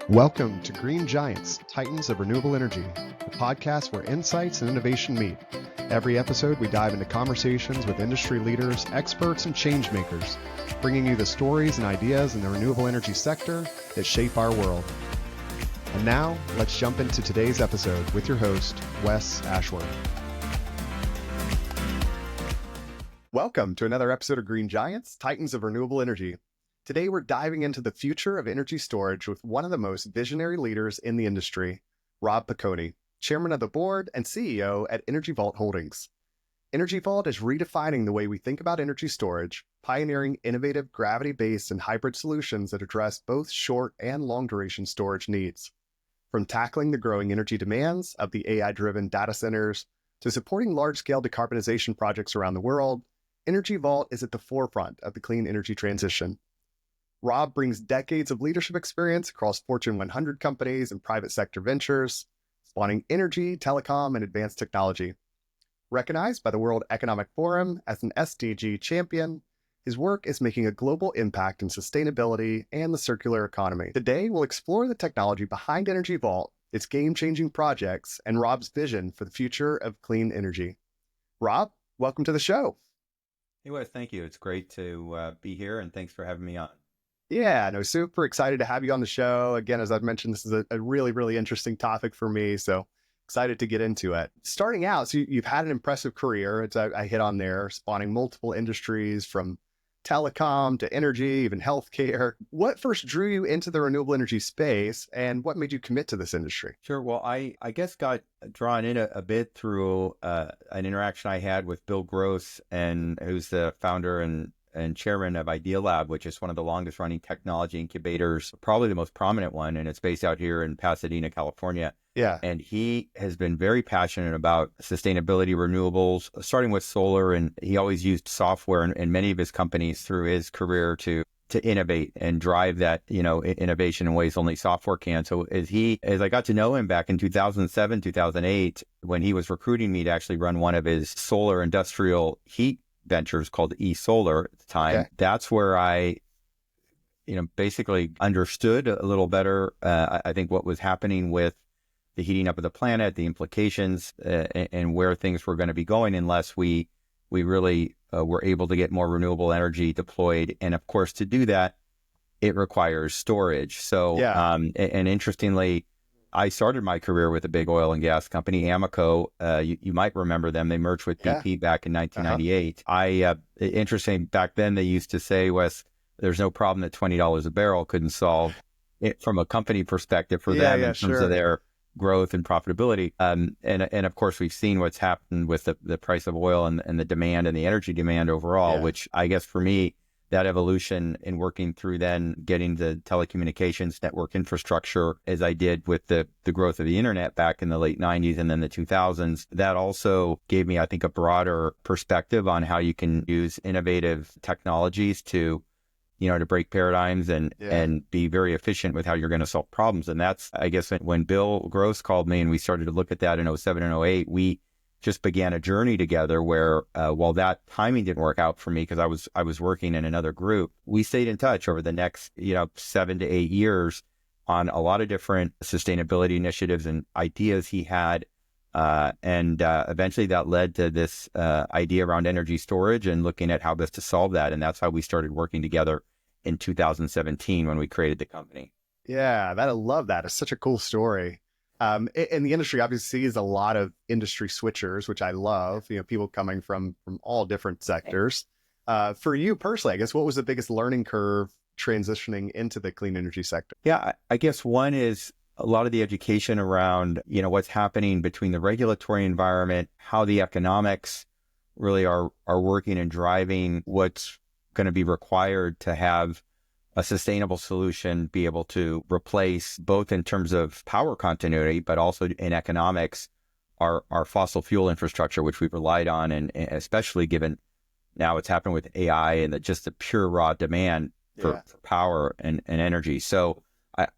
Welcome to Green Giants, Titans of Renewable Energy, the podcast where insights and innovation meet. Every episode, we dive into conversations with industry leaders, experts, and change makers, bringing you the stories and ideas in the renewable energy sector that shape our world. And now, let's jump into today's episode with your host, Wes Ashworth. Welcome to another episode of Green Giants, Titans of Renewable Energy. Today, we're diving into the future of energy storage with one of the most visionary leaders in the industry, Rob Piconi, Chairman of the Board and CEO at Energy Vault Holdings. Energy Vault is redefining the way we think about energy storage, pioneering innovative gravity-based and hybrid solutions that address both short and long-duration storage needs. From tackling the growing energy demands of the AI-driven data centers to supporting large-scale decarbonization projects around the world, Energy Vault is at the forefront of the clean energy transition. Rob brings decades of leadership experience across Fortune 100 companies and private sector ventures, spawning energy, telecom, and advanced technology. Recognized by the World Economic Forum as an SDG champion, his work is making a global impact in sustainability and the circular economy. Today, we'll explore the technology behind Energy Vault, its game-changing projects, and Rob's vision for the future of clean energy. Rob, welcome to the show. Hey, Wes, thank you. It's great to be here, and thanks for having me on. Yeah, no, super excited to have you on the show. Again, as I've mentioned, this is a really, really interesting topic for me, so excited to get into it. Starting out, so you've had an impressive career, as I hit on there, spawning multiple industries from telecom to energy, even healthcare. What first drew you into the renewable energy space, and what made you commit to this industry? Sure. Well, I guess got drawn in a bit through an interaction I had with Bill Gross, and who's the founder and chairman of Idea Lab, which is one of the longest running technology incubators, probably the most prominent one, and it's based out here in Pasadena, California. Yeah. And he has been very passionate about sustainability, renewables, starting with solar, and he always used software in many of his companies through his career to innovate and drive that, innovation in ways only software can. So as I got to know him back in 2007, 2008, when he was recruiting me to actually run one of his solar industrial heat ventures called eSolar at the time. Okay. That's where I, basically understood a little better, I think, what was happening with the heating up of the planet, the implications, and where things were going to be going unless we really were able to get more renewable energy deployed. And of course, to do that, it requires storage. So, yeah. And interestingly, I started my career with a big oil and gas company, Amoco. You might remember them. They merged with BP back in 1998. Interesting, back then they used to say, Wes, there's no problem that $20 a barrel couldn't solve it from a company perspective for them in terms of their growth and profitability. And of course, we've seen what's happened with the price of oil and the demand and the energy demand overall, which I guess for me, that evolution in working through then getting the telecommunications network infrastructure, as I did with the growth of the internet back in the late 90s and then the 2000s, that also gave me, I think, a broader perspective on how you can use innovative technologies to break paradigms and be very efficient with how you're going to solve problems. And that's, I guess, when Bill Gross called me and we started to look at that in 07 and 08, we just began a journey together where while that timing didn't work out for me because I was working in another group, we stayed in touch over the next 7 to 8 years on a lot of different sustainability initiatives and ideas he had. And eventually that led to this idea around energy storage and looking at how best to solve that. And that's how we started working together in 2017 when we created the company. Yeah, I love that. It's such a cool story. And the industry obviously sees a lot of industry switchers, which I love, people coming from all different sectors. For you personally, I guess, what was the biggest learning curve transitioning into the clean energy sector? Yeah, I guess one is a lot of the education around, what's happening between the regulatory environment, how the economics really are working and driving what's going to be required to have a sustainable solution be able to replace, both in terms of power continuity, but also in economics, our fossil fuel infrastructure, which we've relied on, and especially given now what's happened with AI and just the pure raw demand for power and energy. So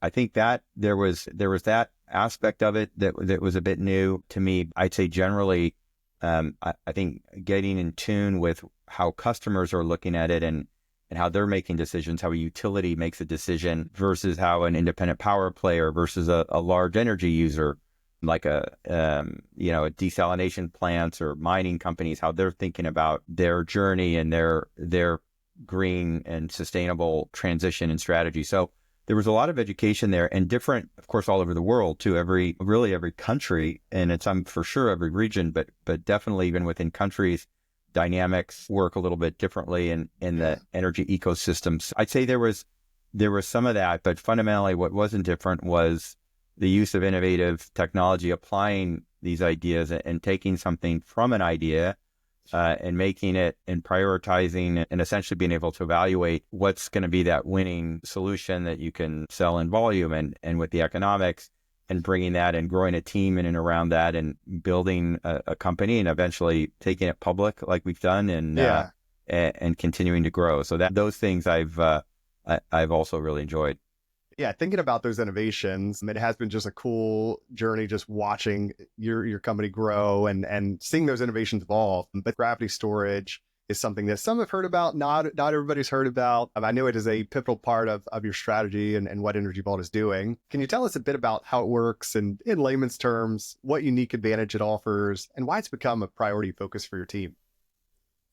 I think that there was that aspect of it that was a bit new to me. I'd say generally, I think getting in tune with how customers are looking at it and and how they're making decisions, how a utility makes a decision versus how an independent power player versus a large energy user, like a desalination plants or mining companies, how they're thinking about their journey and their green and sustainable transition and strategy. So there was a lot of education there, and different, of course, all over the world too. Every country, and I'm for sure every region, but definitely even within countries, dynamics work a little bit differently in the energy ecosystems. I'd say there was some of that, but fundamentally what wasn't different was the use of innovative technology, applying these ideas and taking something from an idea and making it and prioritizing and essentially being able to evaluate what's going to be that winning solution that you can sell in volume and with the economics, and bringing that and growing a team in and around that and building a company and eventually taking it public like we've done and continuing to grow. So those things I've also really enjoyed. Yeah, thinking about those innovations, it has been just a cool journey just watching your company grow and seeing those innovations evolve. But gravity storage is something that some have heard about, not everybody's heard about. I know it is a pivotal part of your strategy and what Energy Vault is doing. Can you tell us a bit about how it works and in layman's terms, what unique advantage it offers and why it's become a priority focus for your team?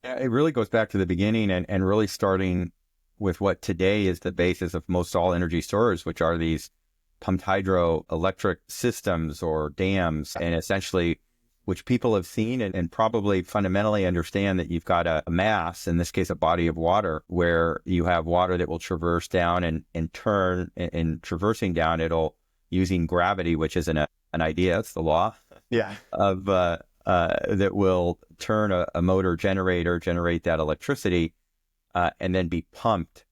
Yeah, it really goes back to the beginning and really starting with what today is the basis of most all energy storage, which are these pumped hydro electric systems or dams, and essentially which people have seen and probably fundamentally understand that you've got a mass, in this case, a body of water, where you have water that will traverse down and turn, and traversing down, it'll using gravity, which isn't an idea, it's the law of that will turn a motor generator, generate that electricity, and then be pumped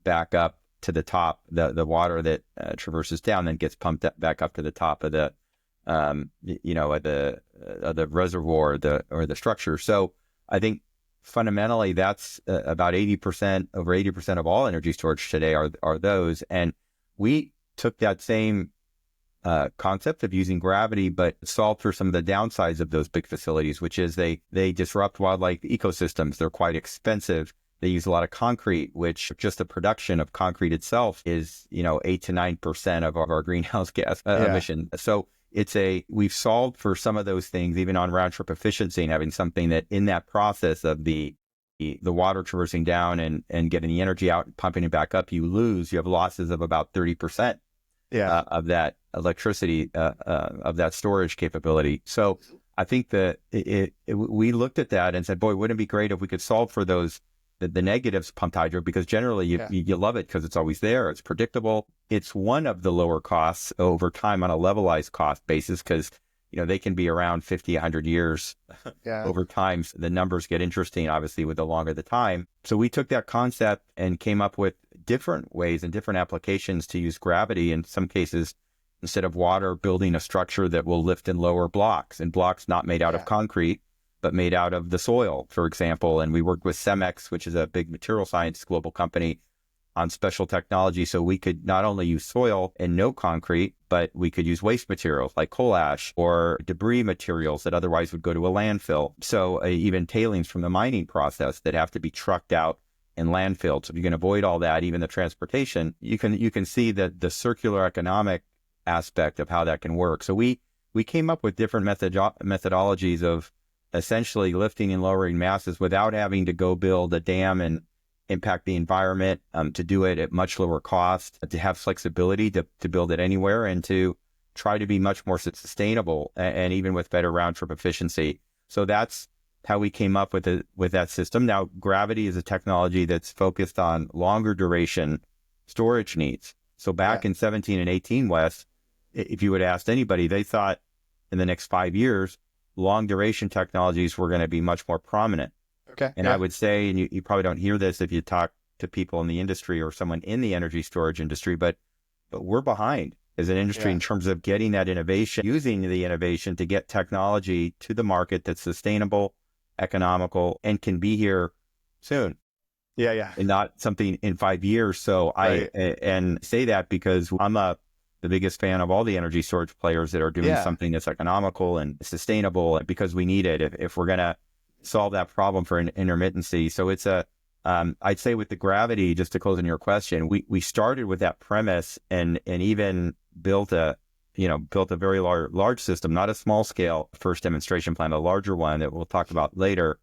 back up to the top. The water that traverses down then gets pumped back up to the top of the reservoir or the structure. So I think fundamentally that's about 80%, over 80% of all energy storage today are those. And we took that same concept of using gravity, but solved for some of the downsides of those big facilities, which is they disrupt wildlife ecosystems. They're quite expensive. They use a lot of concrete, which just the production of concrete itself is, 8 to 9% of our greenhouse gas emission. So we've solved for some of those things, even on round trip efficiency, and having something that in that process of the water traversing down and getting the energy out and pumping it back up, you have losses of about 30% of that electricity, of that storage capability. So I think that we looked at that and said, boy, wouldn't it be great if we could solve for those, the negatives pumped hydro, because generally you love it because it's always there, it's predictable. It's one of the lower costs over time on a levelized cost basis, because they can be around 50, 100 years over time. So the numbers get interesting, obviously, with the longer the time. So we took that concept and came up with different ways and different applications to use gravity. In some cases, instead of water, building a structure that will lift and lower blocks, and blocks not made out of concrete, but made out of the soil, for example. And we worked with Cemex, which is a big material science global company, on special technology. So we could not only use soil and no concrete, but we could use waste materials like coal ash or debris materials that otherwise would go to a landfill. So even tailings from the mining process that have to be trucked out and landfilled. So if you can avoid all that, even the transportation, you can see that the circular economic aspect of how that can work. So we came up with different methodologies of essentially lifting and lowering masses without having to go build a dam and impact the environment, to do it at much lower cost, to have flexibility to build it anywhere, and to try to be much more sustainable and even with better round trip efficiency. So that's how we came up with that system. Now, gravity is a technology that's focused on longer duration storage needs. So back in 17 and 18, Wes, if you had asked anybody, they thought in the next 5 years, long duration technologies were going to be much more prominent. And I would say, and you probably don't hear this if you talk to people in the industry or someone in the energy storage industry, but we're behind as an industry in terms of getting that innovation, using the innovation to get technology to the market that's sustainable, economical, and can be here soon. And not something in 5 years. So I say that because I'm the biggest fan of all the energy storage players that are doing something that's economical and sustainable, because we need it if we're going to solve that problem for an intermittency. So it's a I'd say with the gravity, just to close on your question, we started with that premise and even built a very large system, not a small scale first demonstration plant, a larger one that we'll talk about later.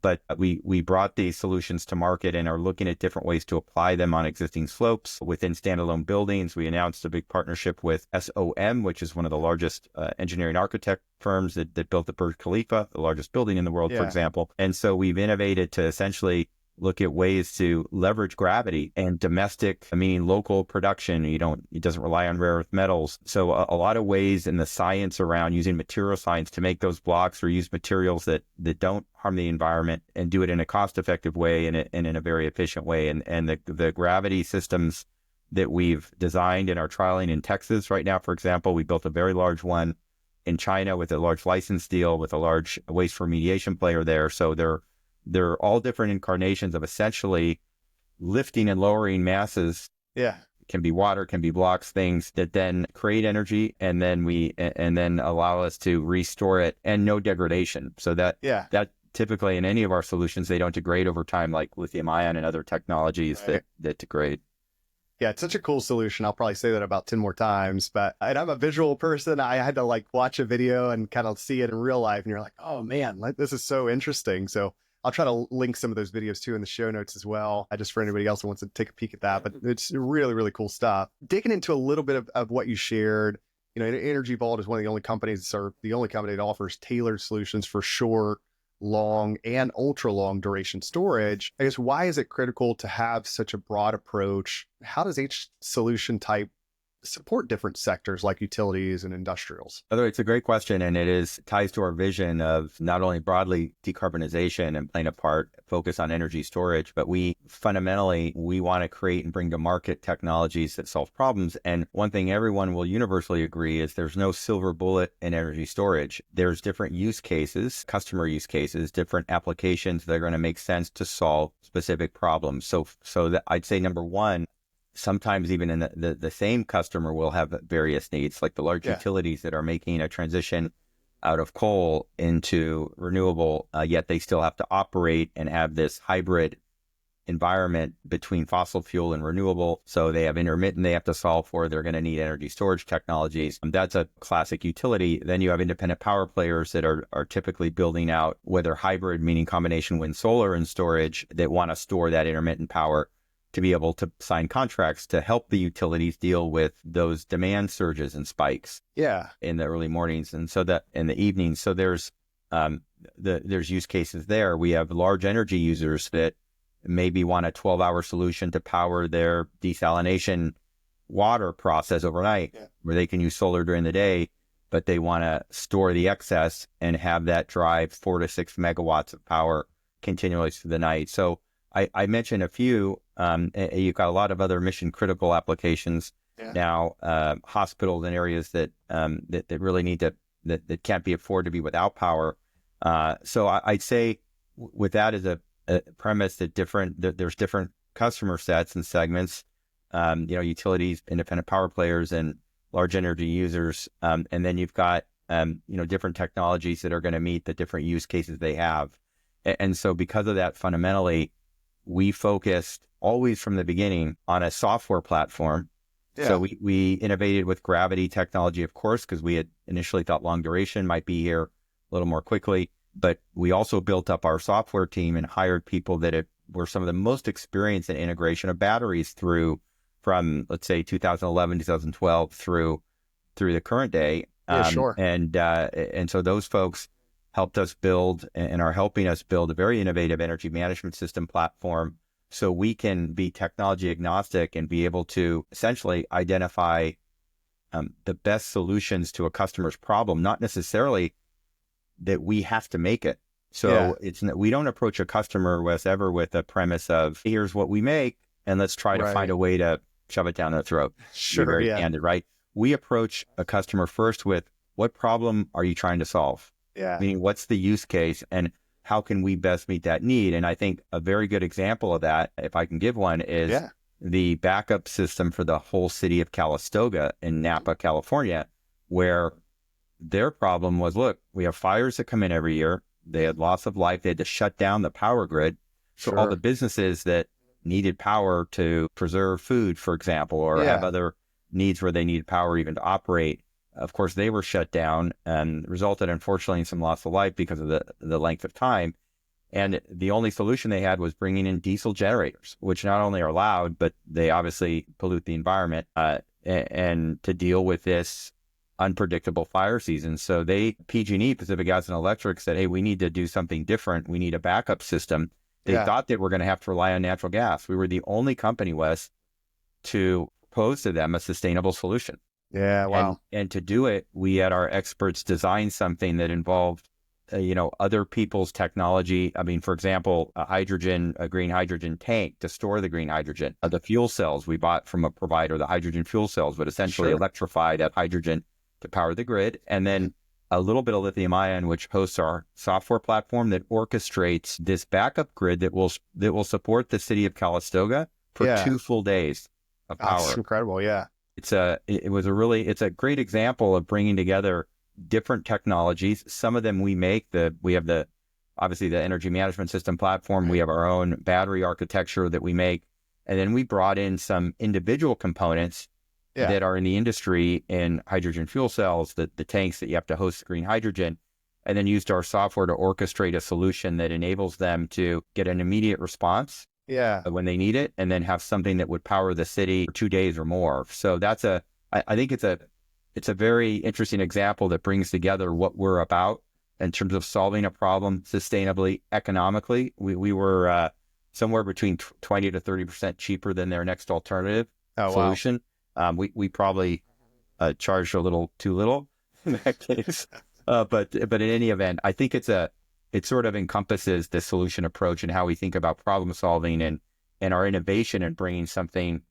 But we brought these solutions to market and are looking at different ways to apply them on existing slopes within standalone buildings. We announced a big partnership with SOM, which is one of the largest engineering architect firms that built the Burj Khalifa, the largest building in the world, for example. And so we've innovated to essentially look at ways to leverage gravity and domestic, meaning local production. It doesn't rely on rare earth metals. So a lot of ways in the science around using material science to make those blocks or use materials that don't harm the environment and do it in a cost-effective way and in a very efficient way. And the gravity systems that we've designed and are trialing in Texas right now, for example, we built a very large one in China with a large license deal with a large waste remediation player there. So they're all different incarnations of essentially lifting and lowering masses. Yeah. Can be water, can be blocks, things that then create energy and then allow us to restore it and no degradation. So that typically in any of our solutions, they don't degrade over time like lithium ion and other technologies that degrade. Yeah, it's such a cool solution. I'll probably say that about 10 more times, and I'm a visual person. I had to watch a video and kind of see it in real life. And you're like, oh man, this is so interesting. So I'll try to link some of those videos too in the show notes as well, just for anybody else who wants to take a peek at that. But it's really, really cool stuff. Digging into a little bit of what you shared, Energy Vault is one of the only companies, or the only company that offers tailored solutions for short, long, and ultra long duration storage. I guess, why is it critical to have such a broad approach? How does each solution type support different sectors like utilities and industrials? It's a great question, and it ties to our vision of not only broadly decarbonization and playing a part, focus on energy storage, but we want to create and bring to market technologies that solve problems. And one thing everyone will universally agree is there's no silver bullet in energy storage. There's different use cases, customer use cases, different applications that are going to make sense to solve specific problems. So that I'd say number one, sometimes even in the same customer will have various needs, like the large utilities that are making a transition out of coal into renewable, yet they still have to operate and have this hybrid environment between fossil fuel and renewable. So they have intermittent they have to solve for. They're going to need energy storage technologies. That's a classic utility. Then you have independent power players that are typically building out, whether hybrid, meaning combination wind, solar, and storage, that want to store that intermittent power to be able to sign contracts to help the utilities deal with those demand surges and spikes in the early mornings and so that in the evenings. So there's use cases there. We have large energy users that maybe want a 12-hour solution to power their desalination water process overnight, where they can use solar during the day, but they want to store the excess and have that drive 4 to 6 megawatts of power continually through the night. So I mentioned a few. You've got a lot of other mission critical applications now, hospitals and areas that really need that can't be afforded to be without power. So I'd say with that as a premise that there's different customer sets and segments, utilities, independent power players, and large energy users, and then you've got different technologies that are going to meet the different use cases they have. And so because of that, fundamentally, we focused always from the beginning on a software platform. So we innovated with gravity technology, of course, because we had initially thought long duration might be here a little more quickly. But we also built up our software team and hired people that were some of the most experienced in integration of batteries from, let's say, 2011, 2012 through the current day. And so those folks helped us build and are helping us build a very innovative energy management system platform, so we can be technology agnostic and be able to essentially identify the best solutions to a customer's problem, not necessarily that we have to make it. So we don't approach a customer, Wes, ever with a premise of, here's what we make, and let's try to find a way to shove it down their throat. Very candid, right? We approach a customer first with, what problem are you trying to solve? Meaning, what's the use case and how can we best meet that need? And I think a very good example of that, if I can give one, is the backup system for the whole city of Calistoga in Napa, California, where their problem was, look, we have fires that come in every year. They had loss of life. They had to shut down the power grid. So all the Sure. businesses that needed power to preserve food, for example, or have Yeah. other needs where they needed power even to operate, of course, they were shut down and resulted, unfortunately, in some loss of life because of the length of time. And the only solution they had was bringing in diesel generators, which not only are loud, but they obviously pollute the environment, and to deal with this unpredictable fire season. So PG&E, Pacific Gas and Electric, said, hey, we need to do something different. We need a backup system. They Yeah. thought they were going to have to rely on natural gas. We were the only company, Wes, to propose to them a sustainable solution. Yeah. Wow. And to do it, we had our experts design something that involved other people's technology. I mean, for example, a green hydrogen tank to store the green hydrogen. The fuel cells we bought from a provider, the hydrogen fuel cells, would essentially Sure. electrify that hydrogen to power the grid. And then a little bit of lithium ion, which hosts our software platform that orchestrates this backup grid that will support the city of Calistoga for Yeah. 2 full days of That's power. incredible. Yeah. It's a great example of bringing together different technologies. Some of them we have obviously the energy management system platform. We have our own battery architecture that we make. And then we brought in some individual components that are in the industry in hydrogen fuel cells, the tanks that you have to host green hydrogen, and then used our software to orchestrate a solution that enables them to get an immediate response when they need it, and then have something that would power the city for 2 days or more. So I think it's a very interesting example that brings together what we're about in terms of solving a problem sustainably, economically. We were somewhere between 20 to 30% cheaper than their next alternative solution. Wow. We probably charged a little too little in that case. But in any event, I think it sort of encompasses the solution approach and how we think about problem solving and our innovation and bringing something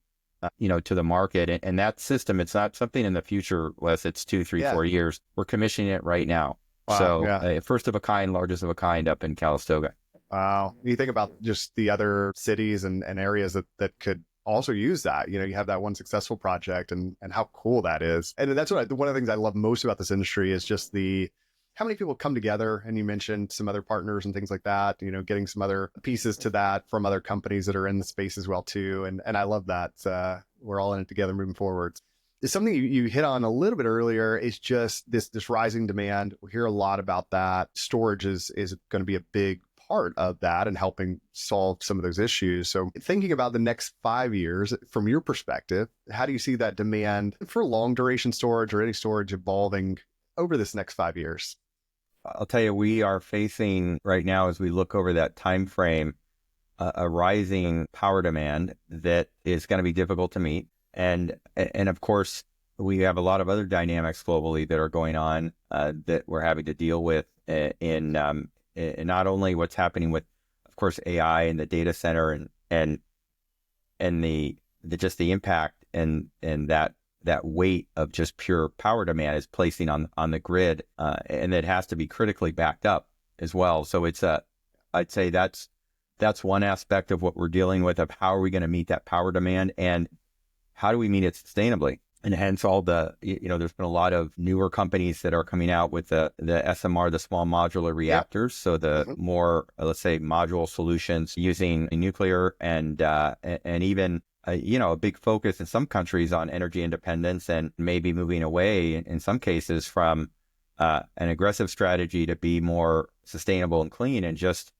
to the market. And that system, it's not something in the future, Wes. It's 2, 3, 4 years. We're commissioning it right now. Wow. So first of a kind, largest of a kind up in Calistoga. Wow. You think about just the other cities and areas that could also use that. You have that one successful project and how cool that is. And that's one of the things I love most about this industry is just how many people come together. And you mentioned some other partners and things like that, getting some other pieces to that from other companies that are in the space as well too. And I love that. We're all in it together moving forward. It's something you hit on a little bit earlier is just this rising demand. We hear a lot about that. Storage is going to be a big part of that and helping solve some of those issues. So thinking about the next 5 years from your perspective, how do you see that demand for long duration storage or any storage evolving over this next 5 years? I'll tell you, we are facing right now, as we look over that time frame, a rising power demand that is going to be difficult to meet. And of course, we have a lot of other dynamics globally that are going on that we're having to deal with in not only what's happening with, of course, AI and the data center and the just the impact and that weight of just pure power demand is placing on the grid, and it has to be critically backed up as well. So I'd say that's one aspect of what we're dealing with, of how are we going to meet that power demand and how do we meet it sustainably? And hence all there's been a lot of newer companies that are coming out with the SMR, the small modular reactors. So the more, let's say, module solutions using nuclear and even a big focus in some countries on energy independence and maybe moving away in some cases from an aggressive strategy to be more sustainable and clean and just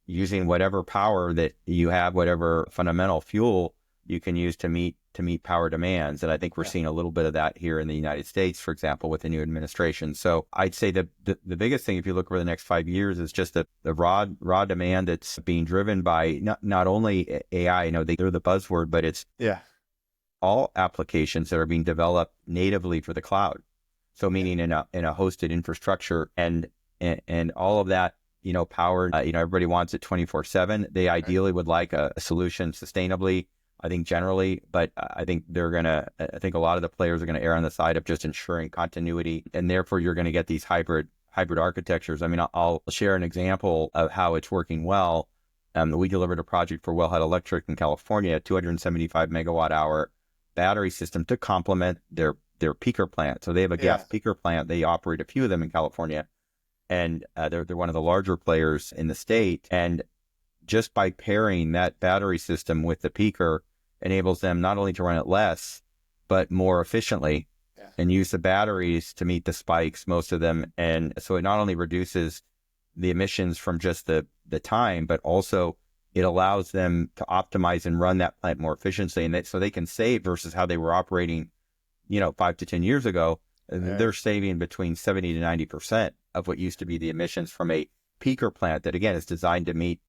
using whatever power that you have, whatever fundamental fuel you can use to meet power demands. And I think we're seeing a little bit of that here in the United States, for example, with the new administration. So I'd say the biggest thing, if you look over the next 5 years, is just the raw demand that's being driven by not only AI, they're the buzzword, but it's all applications that are being developed natively for the cloud. So meaning in a hosted infrastructure and all of that, power, everybody wants it 24/7. They ideally would like a solution sustainably, I think generally, but I think I think a lot of the players are going to err on the side of just ensuring continuity, and therefore you're going to get these hybrid architectures. I mean, I'll share an example of how it's working well. We delivered a project for Wellhead Electric in California, a 275 megawatt hour battery system to complement their peaker plant. So they have a gas peaker plant. They operate a few of them in California, and they're one of the larger players in the state. And just by pairing that battery system with the peaker enables them not only to run it less, but more efficiently and use the batteries to meet the spikes, most of them. And so it not only reduces the emissions from just the time, but also it allows them to optimize and run that plant more efficiently. And so they can save versus how they were operating, 5 to 10 years ago. They're saving between 70 to 90% of what used to be the emissions from a peaker plant that, again, is designed to meet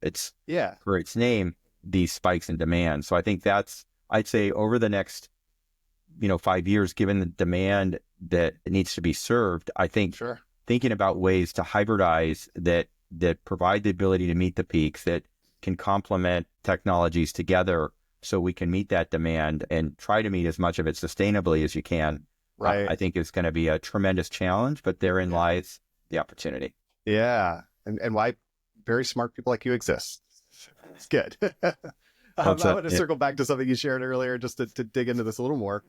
for its name, these spikes in demand. So I think I'd say over the next, 5 years, given the demand that needs to be served, I think thinking about ways to hybridize that provide the ability to meet the peaks, that can complement technologies together so we can meet that demand and try to meet as much of it sustainably as you can. Right. I think it's going to be a tremendous challenge, but therein lies the opportunity. Yeah. And why very smart people like you exist. It's good. I want to circle back to something you shared earlier, just to dig into this a little more.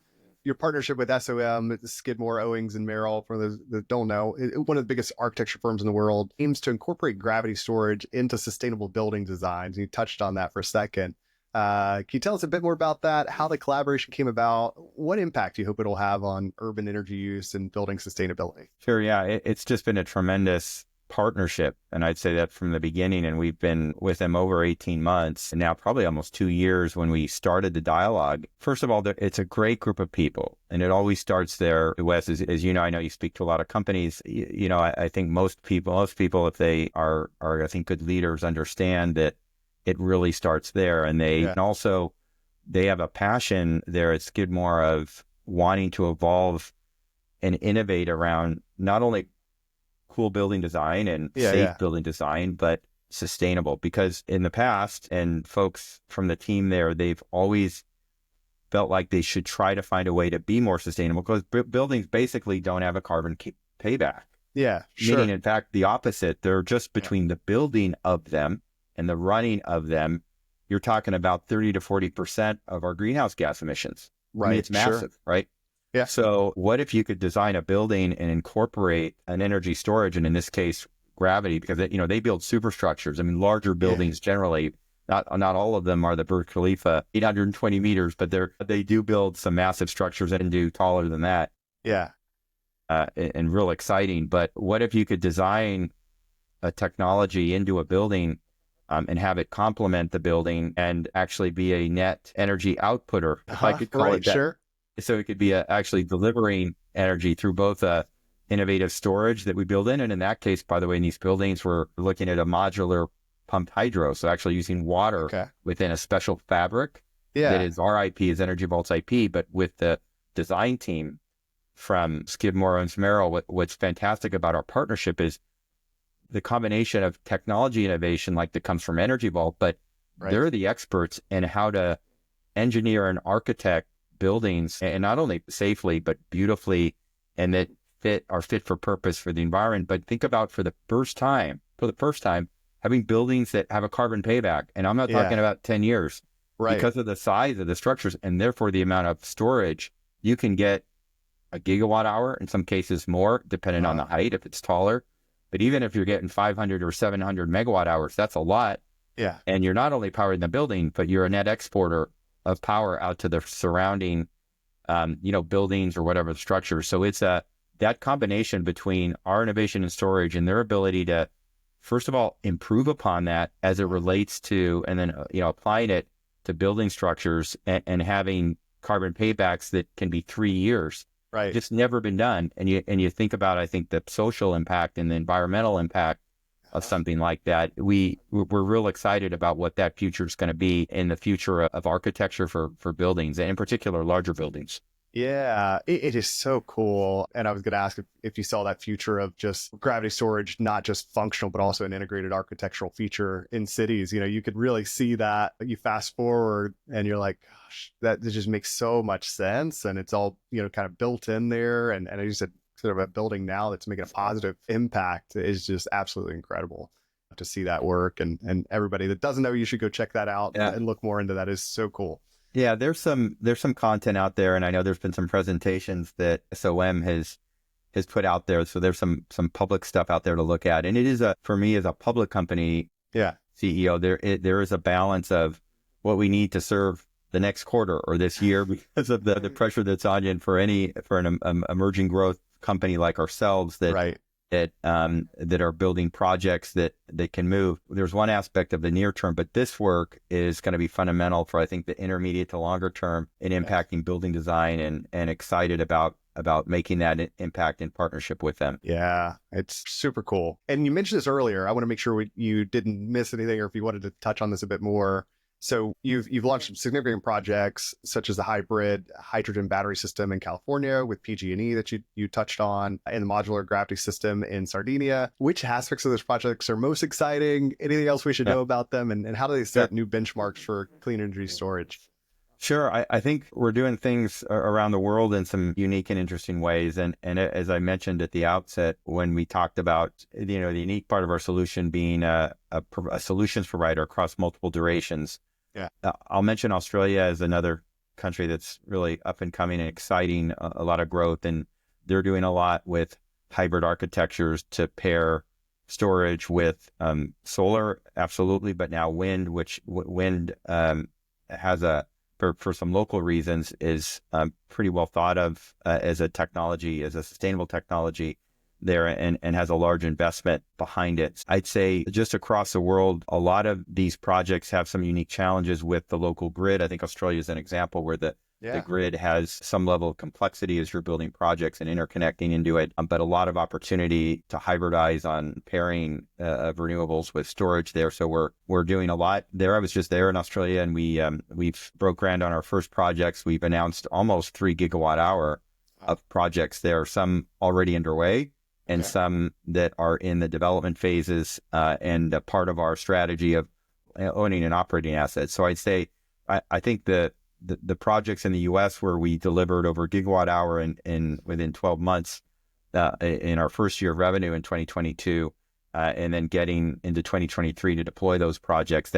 Your partnership with SOM, Skidmore, Owings, and Merrill, for those that don't know, one of the biggest architecture firms in the world, aims to incorporate gravity storage into sustainable building designs. And you touched on that for a second. Can you tell us a bit more about that, how the collaboration came about, what impact you hope it'll have on urban energy use and building sustainability? Sure, yeah. It's just been a tremendous partnership. And I'd say that from the beginning, and we've been with them over 18 months and now probably almost 2 years when we started the dialogue. First of all, it's a great group of people, and it always starts there. Wes, as you know, I know you speak to a lot of companies. I think most people, if they are, I think, good leaders, understand that it really starts there. And they have a passion there at Skidmore of wanting to evolve and innovate around not only cool building design and safe building design, but sustainable. Because in the past, and folks from the team there, they've always felt like they should try to find a way to be more sustainable, because buildings basically don't have a carbon payback. Yeah, sure. Meaning, in fact, the opposite. They're just between the building of them and the running of them, you're talking about 30 to 40% of our greenhouse gas emissions. Right. I mean, it's massive, right? Yeah. So what if you could design a building and incorporate an energy storage, and in this case, gravity, because they build superstructures. I mean, larger buildings generally, not all of them are the Burj Khalifa, 820 meters, but they do build some massive structures and do taller than that. Yeah. And real exciting. But what if you could design a technology into a building and have it complement the building and actually be a net energy outputter, if I could call it that. Sure. So it could be actually delivering energy through both innovative storage that we build in. And in that case, by the way, in these buildings, we're looking at a modular pumped hydro. So actually using water within a special fabric that is our IP, is Energy Vault's IP, but with the design team from Skidmore and Merrill, what's fantastic about our partnership is the combination of technology innovation that comes from Energy Vault, but they're the experts in how to engineer and architect buildings, and not only safely, but beautifully, and that are fit for purpose for the environment. But think about for the first time, having buildings that have a carbon payback. And I'm not talking about 10 years, because of the size of the structures and therefore the amount of storage. You can get a gigawatt hour, in some cases more, depending on the height, if it's taller. But even if you're getting 500 or 700 megawatt hours, that's a lot. Yeah. And you're not only powering the building, but you're a net exporter of power out to the surrounding, buildings or whatever the structure. So it's that combination between our innovation and storage and their ability to, first of all, improve upon that as it relates to, and then, applying it to building structures and having carbon paybacks that can be 3 years. Right. Just never been done. And you think about, I think, the social impact and the environmental impact of something like that. We're real excited about what that future is going to be in the future of architecture for buildings, and in particular, larger buildings. Yeah, it is so cool. And I was going to ask if you saw that future of just gravity storage, not just functional, but also an integrated architectural feature in cities. You could really see that. You fast forward and you're like, gosh, that just makes so much sense. And it's all, kind of built in there. And as you said, sort of a building now that's making a positive impact is just absolutely incredible to see that work. And everybody that doesn't know, you should go check that out and look more into that. Is so cool. Yeah, there's some content out there, and I know there's been some presentations that SOM has put out there. So there's some public stuff out there to look at. And it is for me as a public company, CEO, there is a balance of what we need to serve the next quarter or this year because of the pressure that's on you, and for an emerging growth company like ourselves Right. that are building projects that can move. There's one aspect of the near term, but this work is going to be fundamental for, I think, the intermediate to longer term in impacting building design, and excited about making that impact in partnership with them. Yeah, it's super cool. And you mentioned this earlier. I want to make sure you didn't miss anything, or if you wanted to touch on this a bit more. So you've launched some significant projects such as the hybrid hydrogen battery system in California with PG&E that you touched on, and the modular gravity system in Sardinia. Which aspects of those projects are most exciting? Anything else we should know about them, and how do they set new benchmarks for clean energy storage? Sure. I think we're doing things around the world in some unique and interesting ways. And as I mentioned at the outset, when we talked about, the unique part of our solution being a solutions provider across multiple durations. Yeah. I'll mention Australia as another country that's really up and coming and exciting, a lot of growth. And they're doing a lot with hybrid architectures to pair storage with solar, absolutely, but now wind, which wind has for some local reasons, is pretty well thought of as a technology, as a sustainable technology there, and has a large investment behind it. I'd say just across the world, a lot of these projects have some unique challenges with the local grid. I think Australia is an example where the grid has some level of complexity as you're building projects and interconnecting into it, but a lot of opportunity to hybridize on pairing of renewables with storage there. So we're doing a lot there. I was just there in Australia, and we've broke ground on our first projects. We've announced almost 3 gigawatt hour of projects there, some already underway, and some that are in the development phases, and a part of our strategy of owning and operating assets. So I'd say I think the projects in the U.S. where we delivered over a gigawatt hour in within 12 months in our first year of revenue in 2022, and then getting into 2023 to deploy those projects,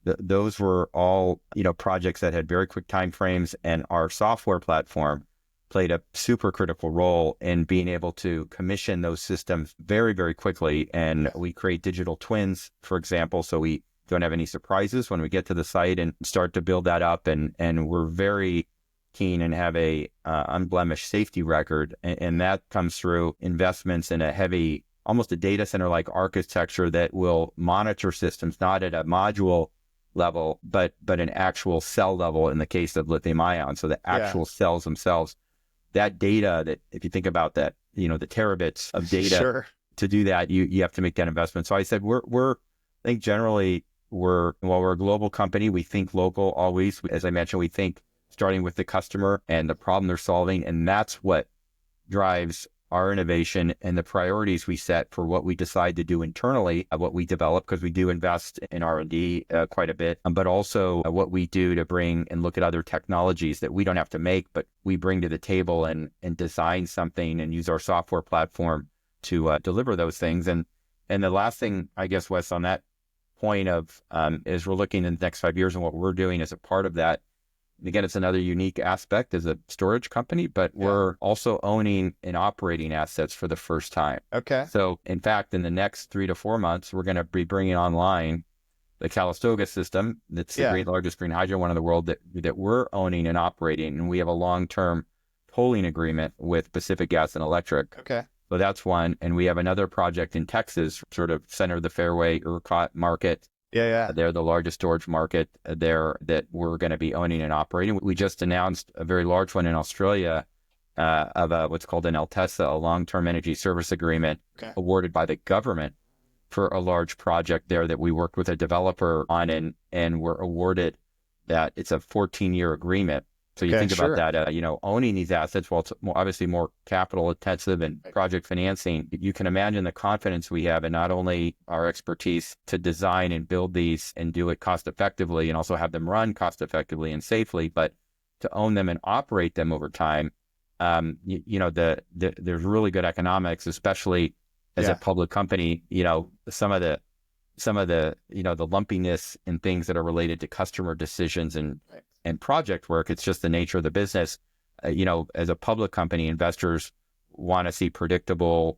those were all projects that had very quick timeframes, and our software platform played a super critical role in being able to commission those systems very, very quickly. And we create digital twins, for example, so we don't have any surprises when we get to the site and start to build that up. And we're very keen and have a unblemished safety record. And that comes through investments in a heavy, almost a data center-like architecture that will monitor systems, not at a module level, but an actual cell level in the case of lithium ion. So the actual cells themselves, that data, that if you think about that, the terabits of data to do that, you have to make that investment. So I said, I think generally, while we're a global company, we think local always. As I mentioned, we think starting with the customer and the problem they're solving, and that's what drives our innovation and the priorities we set for what we decide to do internally, what we develop, because we do invest in R&D quite a bit, but also what we do to bring and look at other technologies that we don't have to make, but we bring to the table and design something and use our software platform to deliver those things. And the last thing, I guess, Wes, on that point of is we're looking in the next 5 years and what we're doing as a part of that. And again, it's another unique aspect as a storage company, but we're also owning and operating assets for the first time. Okay. So in fact, in the next 3 to 4 months, we're going to be bringing online the Calistoga system. That's the largest green hydrogen one in the world that we're owning and operating. And we have a long-term tolling agreement with Pacific Gas and Electric. Okay. So that's one. And we have another project in Texas, sort of center of the fairway, ERCOT market. They're the largest storage market there that we're going to be owning and operating. We just announced a very large one in Australia of what's called an LTESA, a long-term energy service agreement awarded by the government for a large project there that we worked with a developer on, and we're awarded that. It's a 14-year agreement. So you think about that, owning these assets, while it's obviously more capital intensive and project financing, you can imagine the confidence we have in not only our expertise to design and build these and do it cost effectively and also have them run cost effectively and safely, but to own them and operate them over time. There's really good economics, especially as a public company. Some of the the lumpiness in things that are related to customer decisions and project work, it's just the nature of the business. As a public company, investors want to see predictable,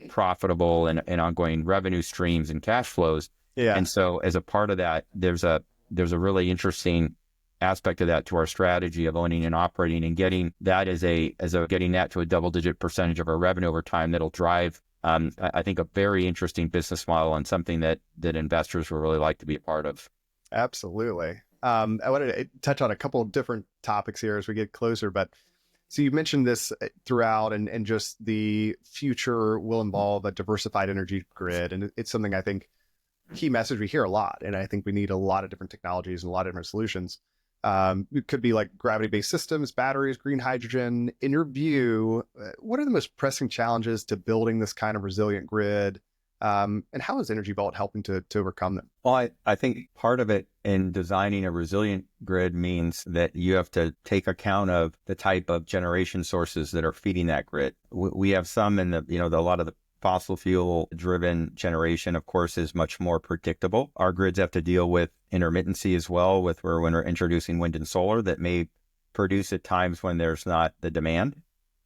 profitable and ongoing revenue streams and cash flows. Yeah, And so as a part of that, there's a really interesting aspect of that to our strategy of owning and operating and getting that getting that to a double-digit percentage of our revenue over time that'll drive, I think, a very interesting business model and something that investors will really like to be a part of. absolutely. I wanted to touch on a couple of different topics here as we get closer, but so you mentioned this throughout, and just the future will involve a diversified energy grid, and it's something I think key message we hear a lot, and I think we need a lot of different technologies and a lot of different solutions. It could be like gravity-based systems, batteries, green hydrogen. In your view, what are the most pressing challenges to building this kind of resilient grid? And how is Energy Vault helping to overcome them? Well, I think part of it in designing a resilient grid means that you have to take account of the type of generation sources that are feeding that grid. We have some in a lot of the fossil fuel driven generation, of course, is much more predictable. Our grids have to deal with intermittency as well, when we're introducing wind and solar that may produce at times when there's not the demand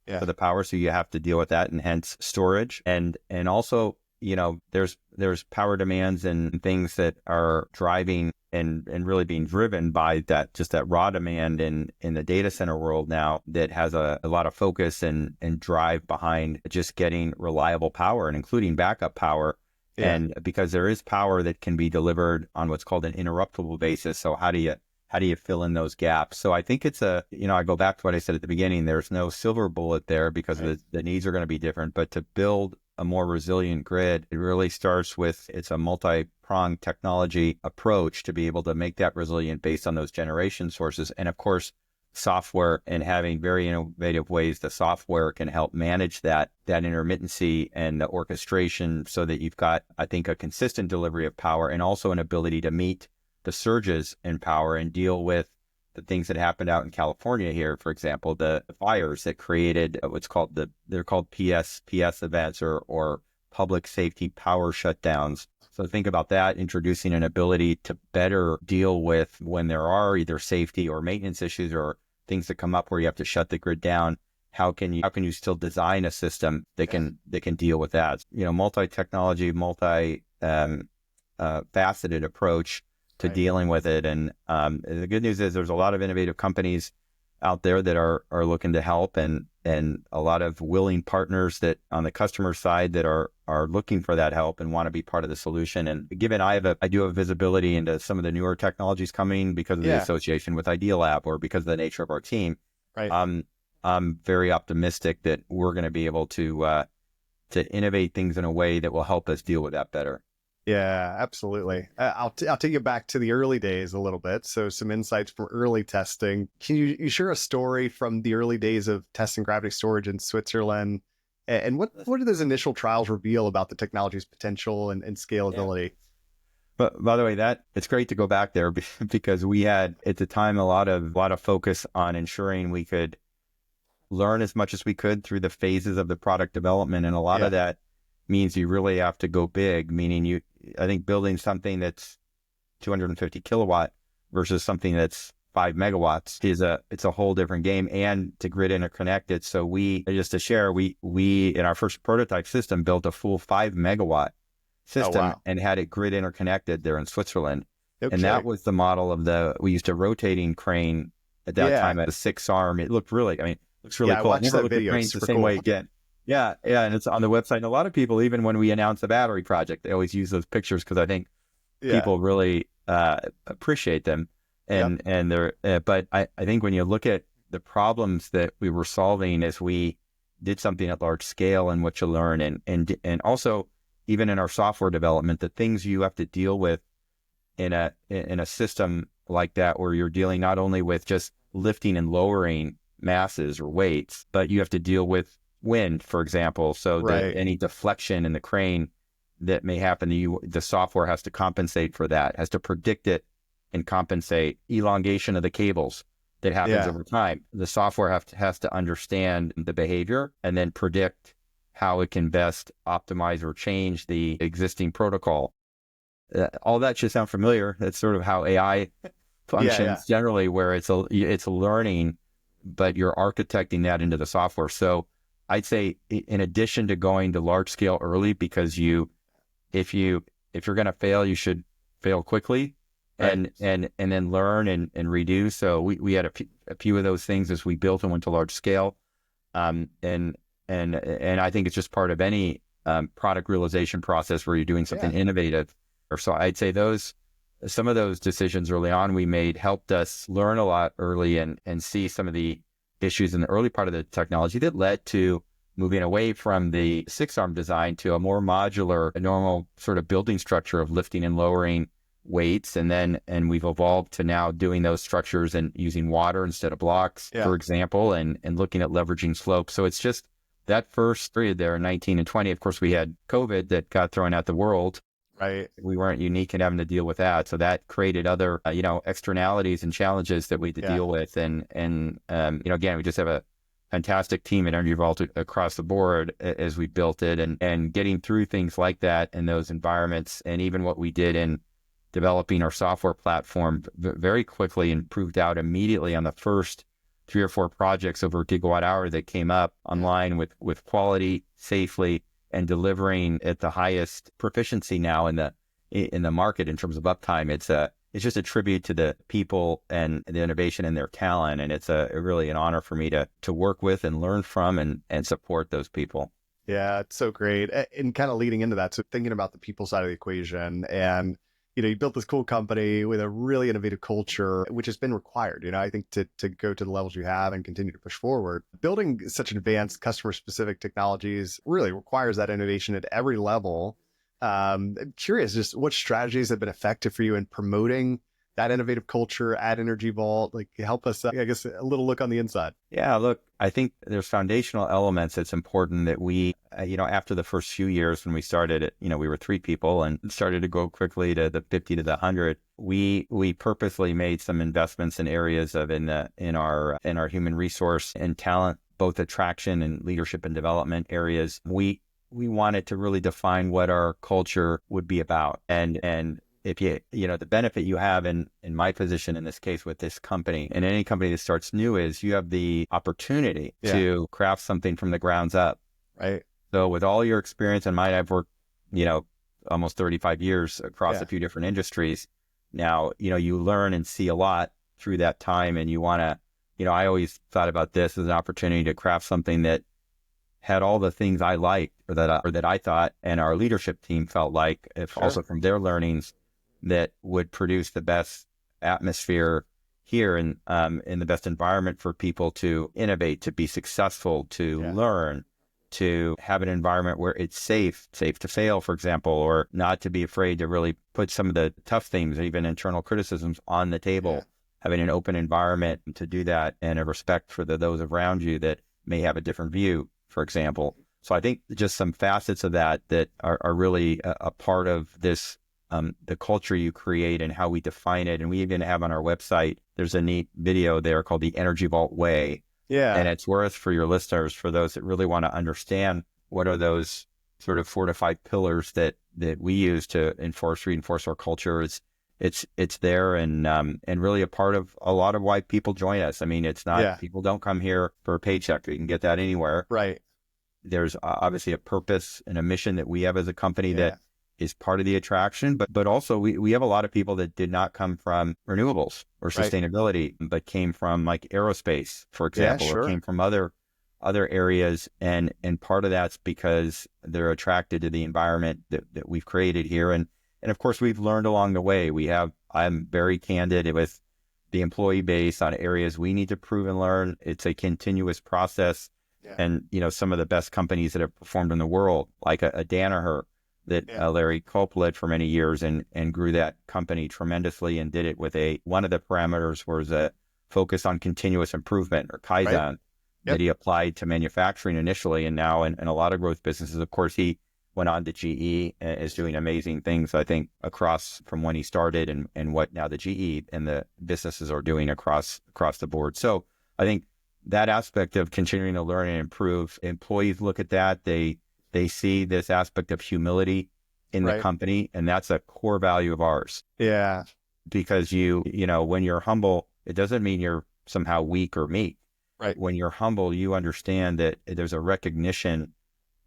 for the power. So you have to deal with that, and hence storage. And also, there's power demands and things that are driving and really being driven by that raw demand in the data center world now, that has a lot of focus and drive behind just getting reliable power and including backup power. Yeah. And because there is power that can be delivered on what's called an interruptible basis. So how do you fill in those gaps? So I think it's I go back to what I said at the beginning, there's no silver bullet there because the needs are going to be different, but to build a more resilient grid, it really starts with, it's a multi-pronged technology approach to be able to make that resilient based on those generation sources. And of course, software, and having very innovative ways the software can help manage that intermittency and the orchestration, so that you've got, I think, a consistent delivery of power, and also an ability to meet the surges in power and deal with the things that happened out in California here, for example, the fires that created they're called PS events, or public safety power shutdowns. So think about that, introducing an ability to better deal with when there are either safety or maintenance issues or things that come up where you have to shut the grid down. How can you still design a system that can deal with that? Multi-technology, faceted approach to dealing with it. And the good news is there's a lot of innovative companies out there that are looking to help, and a lot of willing partners that on the customer side that are looking for that help and want to be part of the solution. And given I do have visibility into some of the newer technologies coming because of the association with Idealab, or because of the nature of our team, I'm very optimistic that we're going to be able to innovate things in a way that will help us deal with that better. Yeah, absolutely. I'll take you back to the early days a little bit. So some insights from early testing. Can you share a story from the early days of testing gravity storage in Switzerland? And what do those initial trials reveal about the technology's potential and scalability? Yeah. But by the way, it's great to go back there because we had at the time a lot of focus on ensuring we could learn as much as we could through the phases of the product development, and a lot of that means you really have to go big, meaning I think building something that's 250 kilowatt versus something that's 5 megawatts it's a whole different game, and to grid interconnected. So we in our first prototype system built a full 5 megawatt system and had it grid interconnected there in Switzerland. Okay. And that was the model of we used a rotating crane at that time at a 6-arm. It looked really, looks really cool. I never looked at cranes the same way again. Yeah, and it's on the website. And a lot of people, even when we announce the battery project, they always use those pictures because I think people really appreciate them. And they're, but I think when you look at the problems that we were solving as we did something at large scale, and what you learn, and also even in our software development, the things you have to deal with in a system like that, where you're dealing not only with just lifting and lowering masses or weights, but you have to deal with wind, for example, so that any deflection in the crane that may happen to you, the software has to compensate for that, has to predict it and compensate. Elongation of the cables that happens over time. The software has to understand the behavior and then predict how it can best optimize or change the existing protocol. All that should sound familiar. That's sort of how AI functions generally, where it's learning, but you're architecting that into the software. So I'd say, in addition to going to large scale early, because if you if you're going to fail, you should fail quickly Right. and then learn and redo. So we had a few of those things as we built and went to large scale. Um, and, and I think it's just part of any product realization process where you're doing something Yeah. innovative. Or so I'd say some of those decisions early on we made helped us learn a lot early and see some of the issues in the early part of the technology that led to moving away from the 6-arm design to a more modular, a normal sort of building structure of lifting and lowering weights. And we've evolved to now doing those structures and using water instead of blocks, Yeah. for example, and looking at leveraging slopes. So it's just that first period there, 19 and 20, of course, we had COVID that got thrown at the world. Right. We weren't unique in having to deal with that. So that created other, externalities and challenges that we had to Yeah. deal with. And again, we just have a fantastic team at Energy Vault across the board as we built it and getting through things like that in those environments. And even what we did in developing our software platform very quickly and proved out immediately on the first 3 or 4 projects over a gigawatt hour that came up online with quality, safely, and delivering at the highest proficiency now in the market in terms of uptime. It's just a tribute to the people and the innovation and their talent, and it's really an honor for me to work with and learn from and support those people. Yeah, it's so great. And kind of leading into that, so thinking about the people side of the equation, and you built this cool company with a really innovative culture, which has been required, I think to go to the levels you have and continue to push forward. Building such advanced customer specific technologies really requires that innovation at every level. I'm curious just what strategies have been effective for you in promoting that innovative culture at Energy Vault. Like, help us, I guess, a little look on the inside. Yeah, look, I think there's foundational elements that's important that we, after the first few years when we started it, we were 3 people and started to go quickly to the 50 to the 100. We purposely made some investments in areas in our human resource and talent, both attraction and leadership and development areas. We wanted to really define what our culture would be about. And if the benefit you have in my position in this case with this company and any company that starts new is you have the opportunity to craft something from the grounds up. Right. So with all your experience and mine, I've worked, almost 35 years across a few different industries. Now, you learn and see a lot through that time. And you want to, I always thought about this as an opportunity to craft something that had all the things I liked or that I thought and our leadership team felt like, if also from their learnings, that would produce the best atmosphere here and in the best environment for people to innovate, to be successful, to learn, to have an environment where it's safe to fail, for example, or not to be afraid to really put some of the tough things, even internal criticisms on the table, having an open environment to do that and a respect for those around you that may have a different view, for example. So I think just some facets of that are really a part of this, the culture you create and how we define it. And we even have on our website, there's a neat video there called the Energy Vault Way. Yeah. And it's worth for your listeners, for those that really want to understand what are those sort of 4 to 5 pillars that we use to reinforce our culture. It's there and really a part of a lot of why people join us. I mean, it's not, people don't come here for a paycheck. You can get that anywhere. Right. There's obviously a purpose and a mission that we have as a company that is part of the attraction, but also we have a lot of people that did not come from renewables or sustainability, but came from like aerospace, for example, or came from other areas. And part of that's because they're attracted to the environment that we've created here. And of course, we've learned along the way. I'm very candid with the employee base on areas we need to prove and learn. It's a continuous process. And, some of the best companies that have performed in the world, like a Danaher, that Larry Culp led for many years and grew that company tremendously and did it with one of the parameters was a focus on continuous improvement or Kaizen that he applied to manufacturing initially. And now in a lot of growth businesses, of course, he went on to GE and is doing amazing things, I think, across from when he started and what now the GE and the businesses are doing across the board. So I think that aspect of continuing to learn and improve, employees look at that. They see this aspect of humility in the company, and that's a core value of ours. Yeah. Because when you're humble, it doesn't mean you're somehow weak or meek. Right. When you're humble, you understand that there's a recognition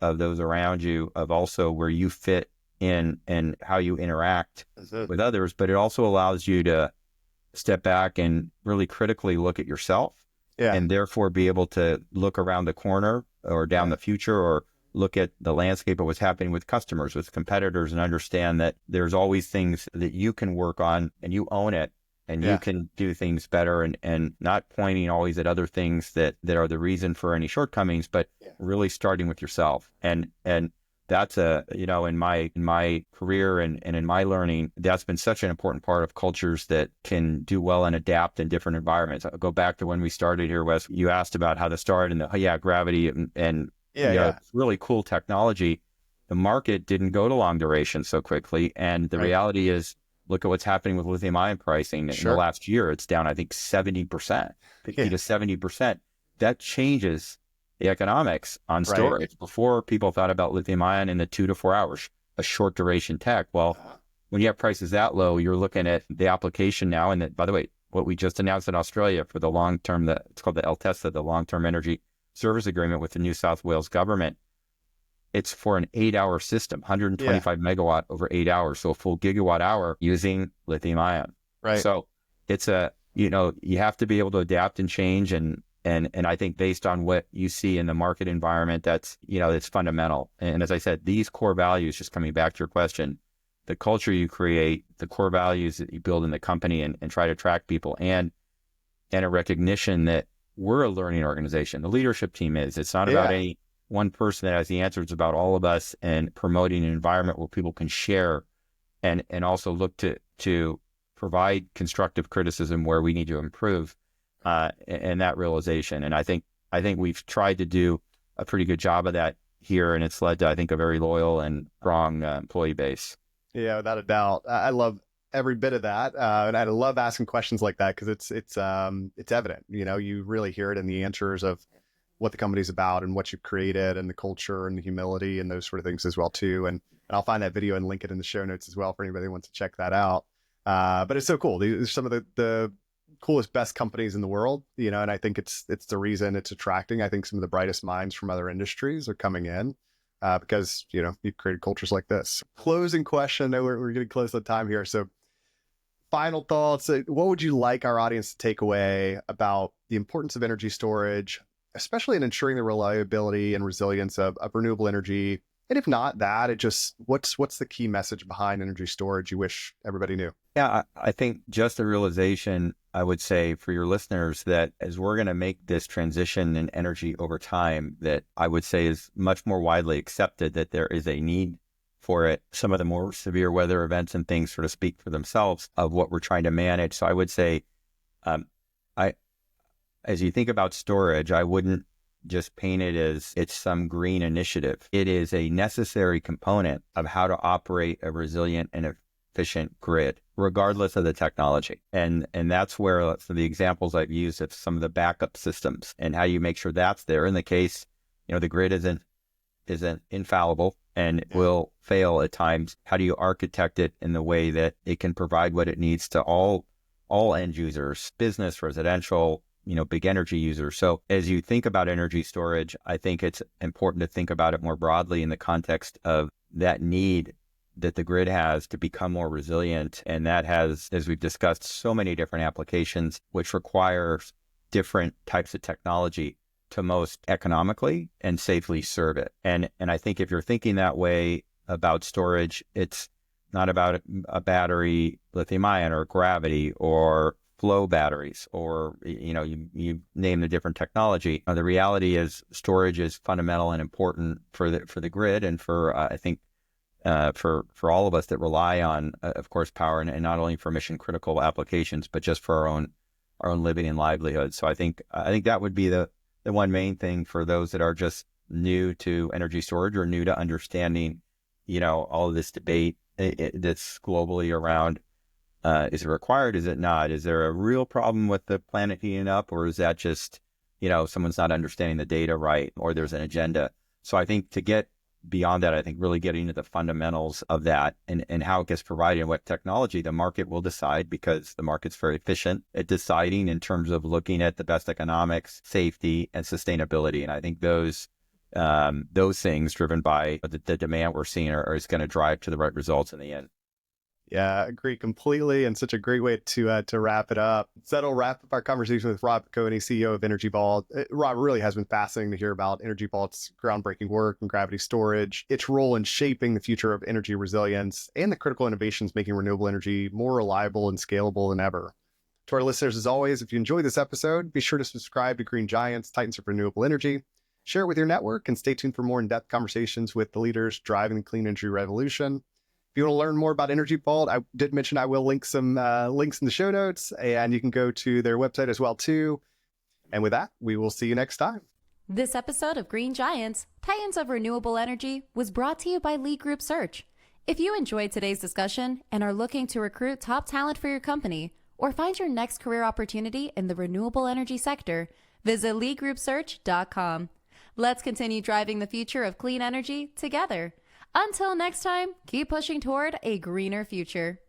of those around you, of also where you fit in how you interact Mhm. with others, but it also allows you to step back and really critically look at yourself Yeah. and therefore be able to look around the corner or down Yeah. the future or look at the landscape of what's happening with customers, with competitors, and understand that there's always things that you can work on and you own it and you Yeah. can do things better and not pointing always at other things that are the reason for any shortcomings, but Yeah. really starting with yourself. And that's in my career and in my learning, that's been such an important part of cultures that can do well and adapt in different environments. I'll go back to when we started here, Wes. You asked about how to start and gravity and Yeah. Yeah. it's really cool technology. The market didn't go to long duration so quickly. And the Right. reality is, look at what's happening with lithium ion pricing in the Sure. last year. It's down, I think, 70%, 50 Yeah. to 70%. That changes the economics on Right. storage. Before, people thought about lithium ion in the 2 to 4 hours, a short duration tech. Well, when you have prices that low, you're looking at the application now. And that, by the way, what we just announced in Australia for the long term, it's called the LTESA, the long term energy service agreement with the New South Wales government. It's for an 8-hour system, Yeah. 125 megawatt over 8 hours. So a full gigawatt hour using lithium ion. Right. So it's you have to be able to adapt and change. And I think based on what you see in the market environment, it's fundamental. And as I said, these core values, just coming back to your question, the culture you create, the core values that you build in the company and try to attract people and a recognition that we're a learning organization. The leadership team is. It's not about Yeah. any one person that has the answer. It's about all of us and promoting an environment where people can share and also look to provide constructive criticism where we need to improve and that realization. And I think we've tried to do a pretty good job of that here, and it's led to, I think, a very loyal and strong employee base. Yeah, without a doubt. I love every bit of that, and I love asking questions like that because it's evident. You really hear it in the answers of what the company's about and what you've created and the culture and the humility and those sort of things as well too. And I'll find that video and link it in the show notes as well for anybody who wants to check that out. But it's so cool. These are some of the coolest, best companies in the world, and I think it's the reason it's attracting. I think some of the brightest minds from other industries are coming in. Because you've created cultures like this. Closing question. I know we're getting close to time here. So, final thoughts. What would you like our audience to take away about the importance of energy storage, especially in ensuring the reliability and resilience of renewable energy? And if not that, what's the key message behind energy storage you wish everybody knew? Yeah, I think just the realization, I would say for your listeners, that as we're going to make this transition in energy over time, that I would say is much more widely accepted that there is a need for it. Some of the more severe weather events and things sort of speak for themselves of what we're trying to manage. So I would say, as you think about storage, I wouldn't just paint it as it's some green initiative. It is a necessary component of how to operate a resilient and efficient grid, regardless of the technology. And that's where some of the examples I've used of some of the backup systems and how you make sure that's there. In the case, the grid isn't infallible and will fail at times. How do you architect it in the way that it can provide what it needs to all end users, business, residential, big energy users? So as you think about energy storage, I think it's important to think about it more broadly in the context of that need that the grid has to become more resilient. And that has, as we've discussed, so many different applications, which requires different types of technology to most economically and safely serve it. And I think if you're thinking that way about storage, it's not about a battery, lithium ion or gravity or flow batteries, or, you name the different technology. The reality is storage is fundamental and important for the grid and for, I think, for all of us that rely on, of course, power and not only for mission critical applications, but just for our own living and livelihood. So I think that would be the one main thing for those that are just new to energy storage or new to understanding, all of this debate that's globally around, is it required? Is it not? Is there a real problem with the planet heating up? Or is that just, someone's not understanding the data right, or there's an agenda? So I think to get beyond that, I think really getting into the fundamentals of that and how it gets provided and what technology the market will decide, because the market's very efficient at deciding in terms of looking at the best economics, safety, and sustainability. And I think those those things driven by the demand we're seeing is going to drive to the right results in the end. Yeah, agree completely, and such a great way to wrap it up. So that'll wrap up our conversation with Rob Piconi, CEO of Energy Vault. Rob, really has been fascinating to hear about Energy Vault's groundbreaking work in gravity storage, its role in shaping the future of energy resilience, and the critical innovations making renewable energy more reliable and scalable than ever. To our listeners, as always, if you enjoyed this episode, be sure to subscribe to Green Giants, Titans of Renewable Energy. Share it with your network, and stay tuned for more in-depth conversations with the leaders driving the clean energy revolution. If you want to learn more about Energy Vault, I did mention I will link some links in the show notes, and you can go to their website as well, too. And with that, we will see you next time. This episode of Green Giants, Titans of Renewable Energy, was brought to you by Lead Group Search. If you enjoyed today's discussion and are looking to recruit top talent for your company or find your next career opportunity in the renewable energy sector, visit leadgroupsearch.com. Let's continue driving the future of clean energy together. Until next time, keep pushing toward a greener future.